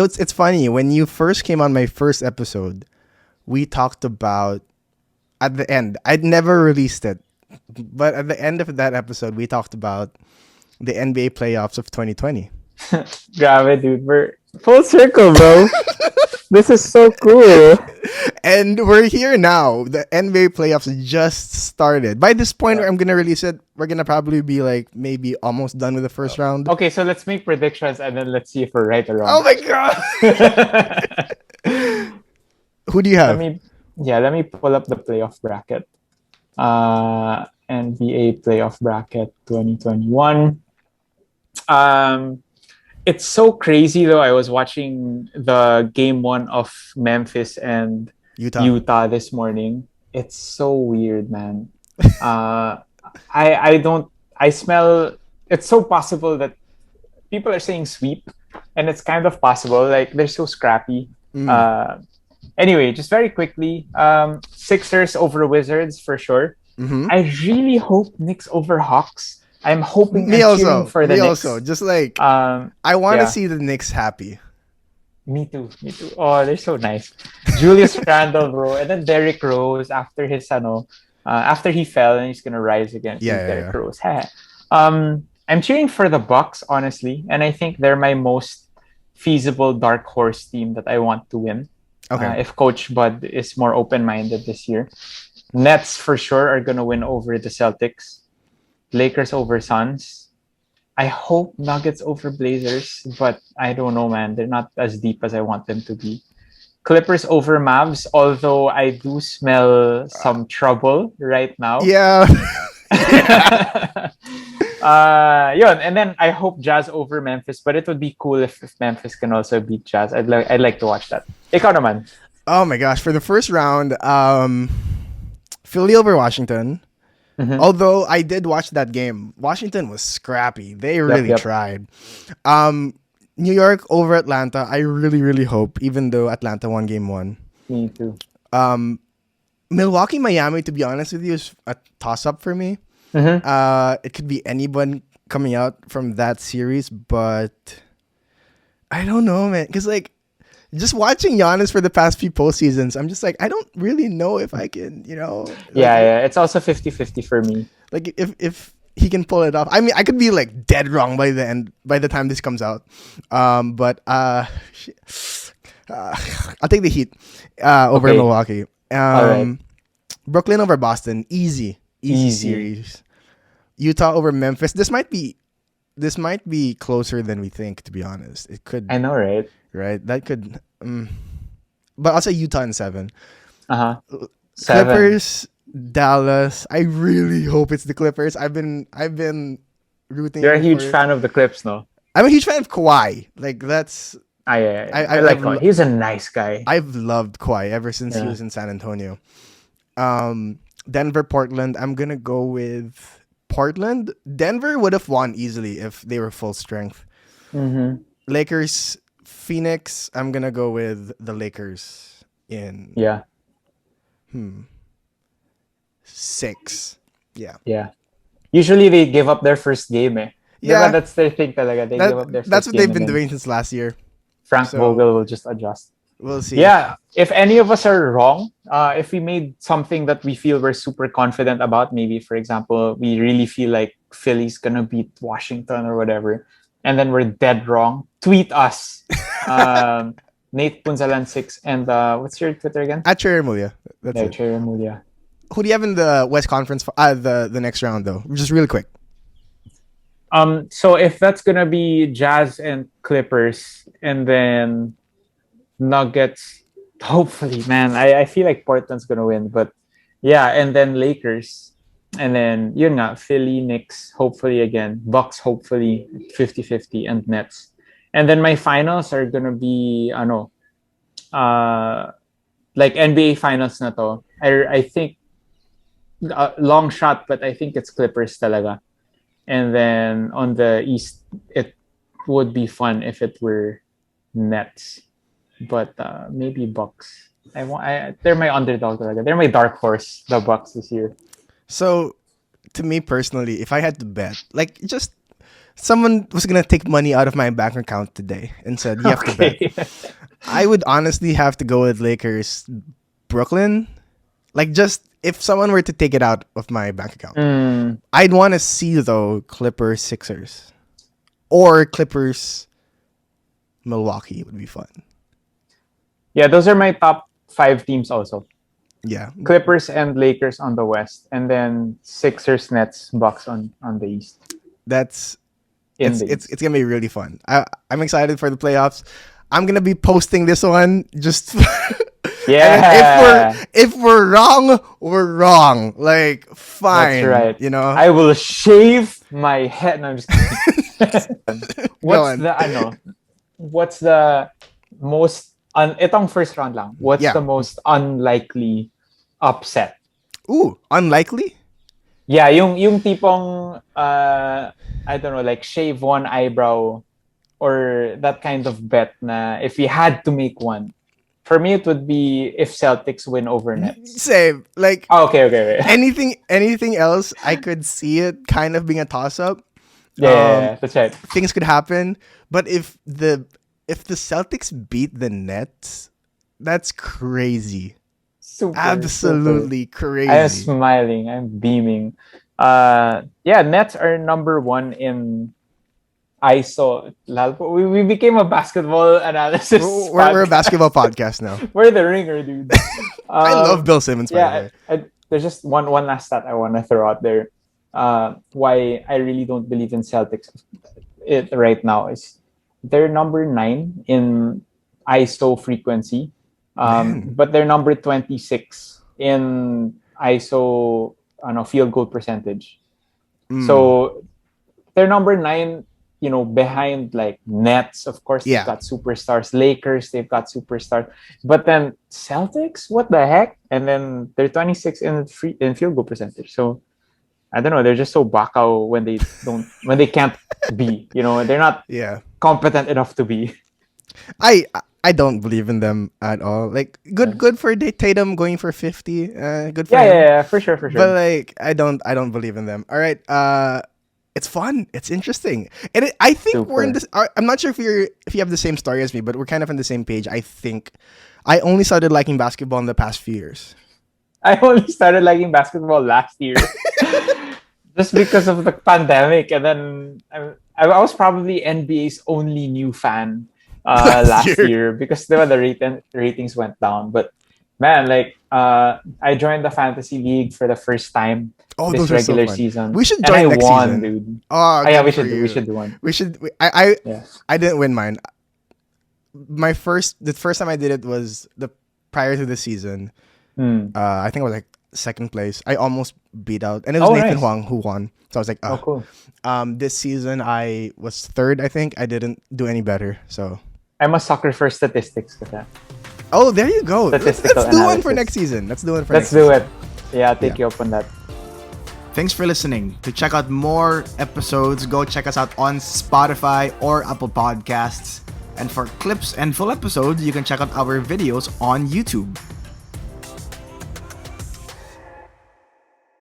it's funny when you first came on my first episode, we talked about at the end. I'd never released it, but at the end of that episode, we talked about the NBA playoffs of 2020. Grabe, dude. We're full circle, bro. This is so cool. And we're here now. The NBA playoffs just started. By this point, where I'm gonna release it, we're gonna probably be like maybe almost done with the first round. Okay, so let's make predictions and then let's see if we're right or Oh wrong. my god! Who do you have? Let me pull up the playoff bracket. NBA playoff bracket 2021. It's so crazy though. I was watching the game 1 of Memphis and Utah this morning. It's so weird, man. I smell. It's so possible that people are saying sweep, and it's kind of possible. Like they're so scrappy. Anyway, just very quickly, Sixers over Wizards for sure. Mm-hmm. I really hope Knicks over Hawks. I'm hoping cheering for the Knicks. Also, just like I want to see the Knicks happy. Me too. Oh, they're so nice. Julius Randle, bro, and then Derrick Rose after his after he fell and he's gonna rise again. Derrick Rose. I'm cheering for the Bucks, honestly, and I think they're my most feasible dark horse team that I want to win. Okay. If Coach Bud is more open-minded this year. Nets for sure are gonna win over the Celtics. Lakers over Suns. I hope Nuggets over Blazers, but I don't know, man. They're not as deep as I want them to be. Clippers over Mavs, although I do smell some trouble right now. Yeah. Yun. And then I hope Jazz over Memphis, but it would be cool if Memphis can also beat Jazz. I'd like to watch that. Ikaw naman. Oh my gosh. For the first round, Philly over Washington. Mm-hmm. Although I did watch that game. Washington was scrappy. They really tried. New York over Atlanta. I really, really hope, even though Atlanta won game 1. Me too. Milwaukee, Miami, to be honest with you, is a toss-up for me. Mm-hmm. It could be anyone coming out from that series, but I don't know, man. Because, like, just watching Giannis for the past few postseasons, I'm just like, I don't really know if I can, Yeah. It's also 50-50 for me. Like, if he can pull it off. I mean, I could be, like, dead wrong by the time this comes out. But I'll take the Heat over Milwaukee. Right. Brooklyn over Boston. Easy series. Utah over Memphis. This might be closer than we think, to be honest. It could. I know, right? Right? That could. But I'll say Utah in 7. Clippers, Dallas. I really hope it's the Clippers. I've been rooting. You're a huge fan of the Clips, no? I'm a huge fan of Kawhi. Like that's. I like Kawhi. He's a nice guy. I've loved Kawhi ever since he was in San Antonio. Denver, Portland. I'm gonna go with Portland. Denver would have won easily if they were full strength. Mm-hmm. Lakers, Phoenix. I'm gonna go with the Lakers in 6. Yeah. Usually they give up their first game, eh? Yeah, that's their thing talaga. They give up their first game. That's what they've been doing since last year. Frank Vogel will just adjust. We'll see. Yeah, if any of us are wrong, if we made something that we feel we're super confident about, maybe, for example, we really feel like Philly's going to beat Washington or whatever, and then we're dead wrong, tweet us. Nate Punzalan 6, and what's your Twitter again? At Trey Remulla. That's it. Trey Remulla. Who do you have in the West Conference, the next round, though? Just really quick. So if that's gonna be Jazz and Clippers, and then Nuggets, hopefully, man, I feel like Portland's gonna win, but yeah, and then Lakers, and then Philly, Knicks, hopefully again, Bucks, hopefully 50-50, and Nets. And then my finals are gonna be like NBA finals na to. I think long shot, but I think it's Clippers talaga. And then on the East, it would be fun if it were Nets, but maybe Bucks. They're my underdog. They're my dark horse, the Bucks this year. So, to me personally, if I had to bet, like just someone was gonna take money out of my bank account today and said you have to bet. I would honestly have to go with Lakers, Brooklyn. Like, just if someone were to take it out of my bank account, I'd want to see though Clippers, Sixers, or Clippers, Milwaukee would be fun. Yeah, those are my top 5 teams also. Yeah, Clippers and Lakers on the West, and then Sixers, Nets, Bucks on the East. It's gonna be really fun. I'm excited for the playoffs. I'm gonna be posting this one just. Yeah. And if we're wrong, we're wrong. Like, fine. That's right. You know, I will shave my head. No, I'm just kidding. What's the most itong first round lang. What's the most unlikely upset? Ooh, unlikely? Yeah, yung tipong I don't know, like shave one eyebrow or that kind of bet na if you had to make one. For me, it would be if Celtics win over Nets. Same. Like, okay. Anything else, I could see it kind of being a toss-up. Yeah, that's right. Things could happen, but if the Celtics beat the Nets, that's crazy. Absolutely crazy. I am smiling. I'm beaming. Nets are number 1 in ISO. We became a basketball analysis. We're a basketball podcast now. We're the ringer, dude. I love Bill Simmons. There's just one last stat I want to throw out there. Why I really don't believe in Celtics right now is they're number 9 in ISO frequency, but they're number 26 in ISO field goal percentage. So they're number 9. Behind like Nets, of course, they've got superstars. Lakers, they've got superstars. But then Celtics, what the heck? And then they're 26 in field goal percentage. So I don't know. They're just so bacao when they can't be. They're not competent enough to be. I don't believe in them at all. Like, good for Tatum going for 50. Good for him. Yeah, for sure. But like, I don't believe in them. All right. It's fun. It's interesting, and I think we're in this. I'm not sure if you have the same story as me, but we're kind of on the same page. I think I only started liking basketball in the past few years. I only started liking basketball last year, just because of the pandemic, and then I was probably NBA's only new fan last year because the ratings went down. But man, like I joined the fantasy league for the first time. This regular season. We should join next season, dude. Oh, yeah, we should do one. We should. I didn't win mine. The first time I did it was prior to the season. I think it was like second place. I almost beat out, and it was Nathan Huang who won. So I was like, cool. This season I was third. I think I didn't do any better. So I'm a sucker for statistics. Oh, there you go. Let's do one for next season. Let's do it. Yeah, I'll take you up on that. Thanks for listening. To check out more episodes, go check us out on Spotify or Apple Podcasts. And for clips and full episodes, you can check out our videos on YouTube.